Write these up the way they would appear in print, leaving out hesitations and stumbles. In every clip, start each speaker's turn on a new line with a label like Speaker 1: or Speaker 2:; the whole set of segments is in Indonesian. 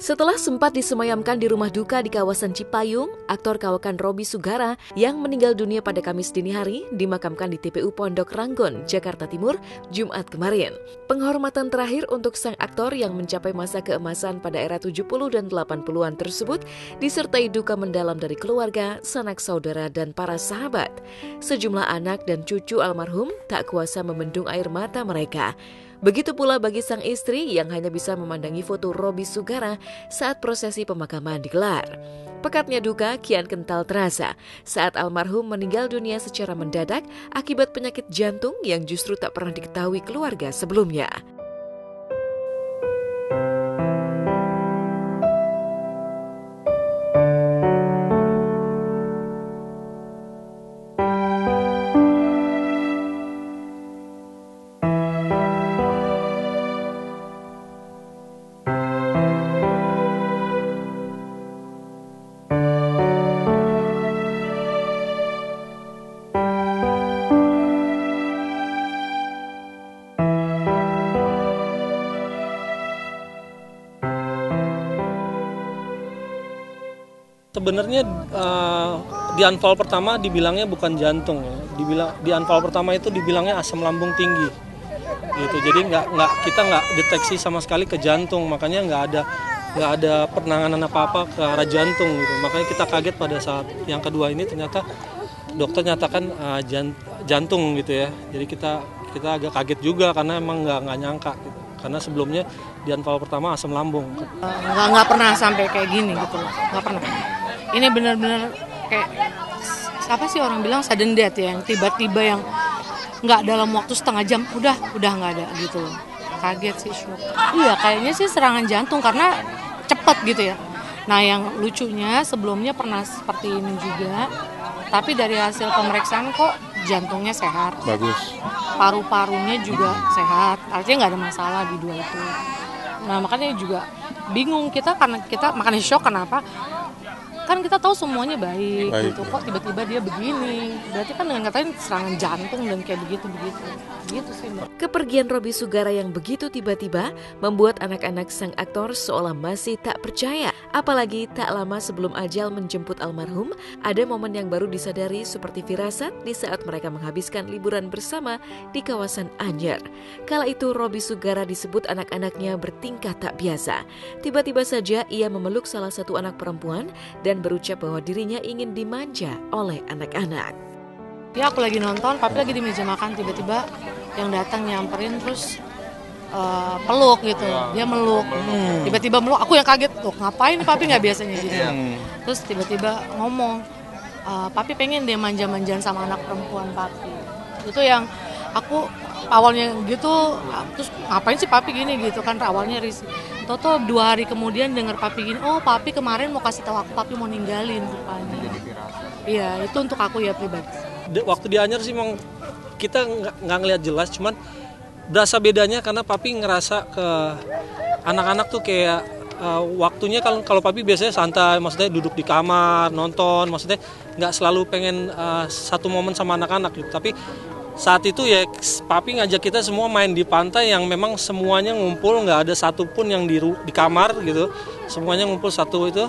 Speaker 1: Setelah sempat disemayamkan di rumah duka di kawasan Cipayung, aktor kawakan Robby Sugara yang meninggal dunia pada Kamis dini hari dimakamkan di TPU Pondok Ranggon, Jakarta Timur, Jumat kemarin. Penghormatan terakhir untuk sang aktor yang mencapai masa keemasan pada era 70 dan 80-an tersebut disertai duka mendalam dari keluarga, sanak saudara, dan para sahabat. Sejumlah anak dan cucu almarhum tak kuasa membendung air mata mereka. Begitu pula bagi sang istri yang hanya bisa memandangi foto Robby Sugara saat prosesi pemakaman digelar. Pekatnya duka kian kental terasa saat almarhum meninggal dunia secara mendadak akibat penyakit jantung yang justru tak pernah diketahui keluarga sebelumnya.
Speaker 2: Sebenarnya di anval pertama dibilangnya bukan jantung, di anval pertama itu dibilangnya asam lambung tinggi, gitu. Jadi kita nggak deteksi sama sekali ke jantung, makanya nggak ada penanganan apa-apa ke arah jantung, gitu. Makanya kita kaget pada saat yang kedua ini ternyata dokter nyatakan jantung, gitu ya. Jadi kita agak kaget juga karena emang nggak nyangka, gitu. Karena sebelumnya di anval pertama asam lambung.
Speaker 3: Nggak pernah sampai kayak gini gitu loh, nggak pernah. Ini benar-benar kayak siapa sih orang bilang sudden death ya, yang tiba-tiba yang nggak dalam waktu setengah jam udah nggak ada gitu loh. Kaget sih, shock. Iya kayaknya sih serangan jantung karena cepet gitu ya. Nah yang lucunya sebelumnya pernah seperti ini juga, tapi dari hasil pemeriksaan kok jantungnya sehat.
Speaker 4: Bagus.
Speaker 3: Paru-parunya juga sehat, artinya nggak ada masalah di dua itu. Nah makanya juga bingung kita karena kita makanya shock kenapa? Kan kita tahu semuanya baik gitu, kok tiba-tiba dia begini. Berarti kan dengan katanya serangan jantung dan kayak begitu gitu sih Mbak.
Speaker 1: Kepergian Robby Sugara yang begitu tiba-tiba membuat anak-anak sang aktor seolah masih tak percaya. Apalagi tak lama sebelum ajal menjemput almarhum, ada momen yang baru disadari seperti firasat di saat mereka menghabiskan liburan bersama di kawasan Anyer. Kala itu Robby Sugara disebut anak-anaknya bertingkah tak biasa. Tiba-tiba saja ia memeluk salah satu anak perempuan dan berucap bahwa dirinya ingin dimanja oleh anak-anak.
Speaker 3: Ya aku lagi nonton, papi lagi di meja makan, tiba-tiba yang datang nyamperin terus peluk gitu. Dia meluk, tiba-tiba meluk, aku yang kaget, tuh ngapain papi nggak biasanya gitu. Terus tiba-tiba ngomong, papi pengen dia manja-manjaan sama anak perempuan papi. Itu yang aku awalnya gitu, terus ngapain sih papi gini gitu kan, awalnya risih. Toto 2 hari kemudian dengar papi gini, oh papi kemarin mau kasih tahu aku papi mau ninggalin rupanya. Iya itu untuk aku ya pribadi.
Speaker 2: Waktu di Anyer sih emang kita nggak ngelihat jelas, cuman berasa bedanya karena papi ngerasa ke anak-anak tuh kayak waktunya kalau papi biasanya santai, maksudnya duduk di kamar nonton, maksudnya nggak selalu pengen satu momen sama anak-anak gitu. Tapi saat itu ya papi ngajak kita semua main di pantai yang memang semuanya ngumpul, nggak ada satupun yang di kamar gitu, semuanya ngumpul satu itu.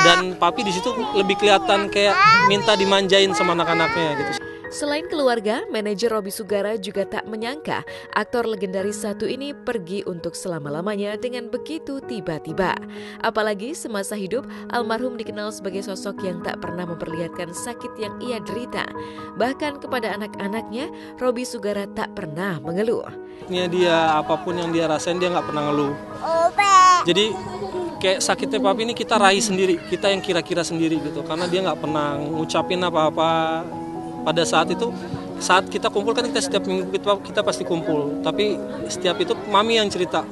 Speaker 2: Dan papi di situ lebih kelihatan kayak minta dimanjain sama anak-anaknya gitu.
Speaker 1: Selain keluarga, manajer Robby Sugara juga tak menyangka aktor legendaris satu ini pergi untuk selama-lamanya dengan begitu tiba-tiba. Apalagi semasa hidup, almarhum dikenal sebagai sosok yang tak pernah memperlihatkan sakit yang ia derita. Bahkan kepada anak-anaknya, Robby Sugara tak pernah mengeluh.
Speaker 2: Dia apapun yang dia rasain dia nggak pernah ngeluh. Jadi kayak sakitnya papi ini kita raih sendiri, kita yang kira-kira sendiri gitu. Karena dia nggak pernah ngucapin apa-apa. Pada saat itu, saat kita kumpul kan kita setiap minggu kita pasti kumpul. Tapi setiap itu mami yang cerita,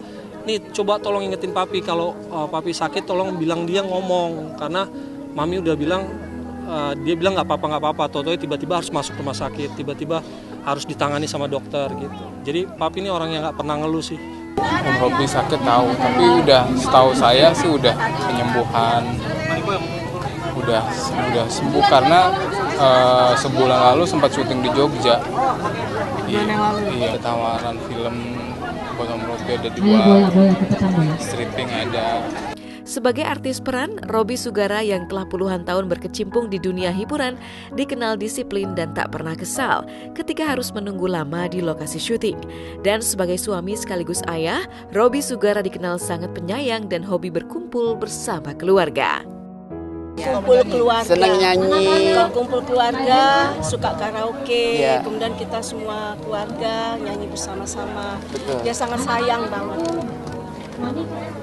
Speaker 2: nih coba tolong ingetin papi kalau papi sakit tolong bilang dia ngomong. Karena mami udah bilang, dia bilang nggak apa-apa. Totonya tiba-tiba harus masuk rumah sakit, tiba-tiba harus ditangani sama dokter gitu. Jadi papi ini orang yang nggak pernah ngeluh sih.
Speaker 4: Om Robby sakit tahu, tapi udah setahu saya sih udah penyembuhan. Udah sembuh karena sebulan lalu sempat syuting di Jogja. Iya, tawaran film potong Robi ada
Speaker 5: bola
Speaker 4: 2, stripping ada.
Speaker 1: Sebagai artis peran, Robby Sugara yang telah puluhan tahun berkecimpung di dunia hiburan dikenal disiplin dan tak pernah kesal ketika harus menunggu lama di lokasi syuting. Dan sebagai suami sekaligus ayah, Robby Sugara dikenal sangat penyayang dan hobi berkumpul bersama keluarga.
Speaker 6: Kumpul keluarga,
Speaker 7: senang nyanyi,
Speaker 6: kumpul keluarga, suka karaoke, kemudian kita semua keluarga nyanyi bersama-sama. Dia sangat sayang banget.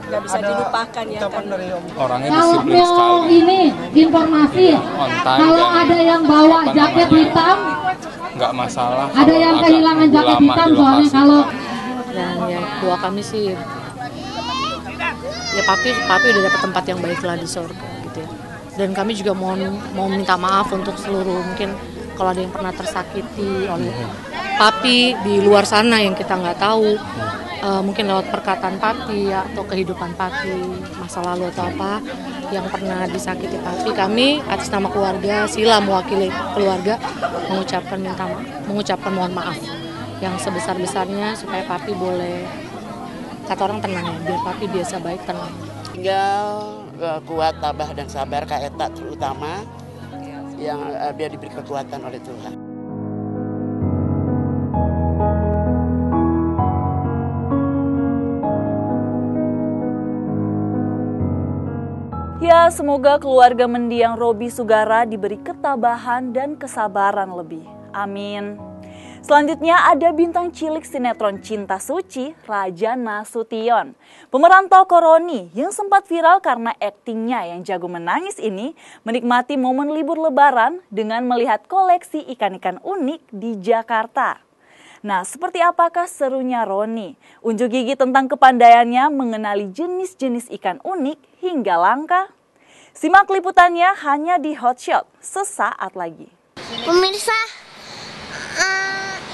Speaker 6: Gak bisa dilupakan ya kan.
Speaker 4: Orangnya disiplin sekali.
Speaker 5: Ini informasi
Speaker 4: On time
Speaker 5: kalau ada yang bawa jaket hitam,
Speaker 4: nggak masalah.
Speaker 5: ada yang kehilangan jaket hitam soalnya kalau.
Speaker 3: Dan yang doa kami sih, ya papi udah dapat tempat yang baik lah di surga gitu ya. Dan kami juga mau minta maaf untuk seluruh mungkin kalau ada yang pernah tersakiti oleh papi di luar sana yang kita nggak tahu. Mungkin lewat perkataan papi ya, atau kehidupan papi masa lalu atau apa yang pernah disakiti papi, kami atas nama keluarga Sila mewakili keluarga mengucapkan mohon maaf yang sebesar-besarnya supaya papi boleh, kata orang tenang ya, biar papi biasa baik tenang.
Speaker 7: Tinggal kuat, tabah dan sabar Kak Eta terutama yang biar diberi kekuatan oleh Tuhan.
Speaker 8: Ya, semoga keluarga mendiang Robby Sugara diberi ketabahan dan kesabaran lebih. Amin. Selanjutnya ada bintang cilik sinetron Cinta Suci, Raja Nasution. Pemeran tokoh Roni yang sempat viral karena aktingnya yang jago menangis ini menikmati momen libur lebaran dengan melihat koleksi ikan-ikan unik di Jakarta. Nah, seperti apakah serunya Roni? Unjuk gigi tentang kepandaiannya mengenali jenis-jenis ikan unik hingga langka. Simak liputannya hanya di Hot Shot sesaat lagi.
Speaker 9: Pemirsa,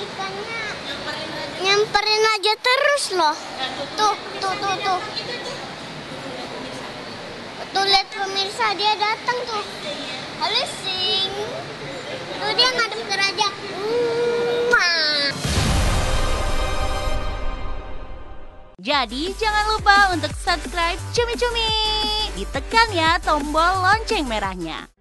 Speaker 9: ikannya nyamperin aja terus loh. Tuh. Tuh lihat pemirsa, dia datang tuh. Halo sing. Tuh dia ngadem ke raja.
Speaker 10: Jadi jangan lupa untuk subscribe Cumi Cumi. Ditekan ya tombol lonceng merahnya.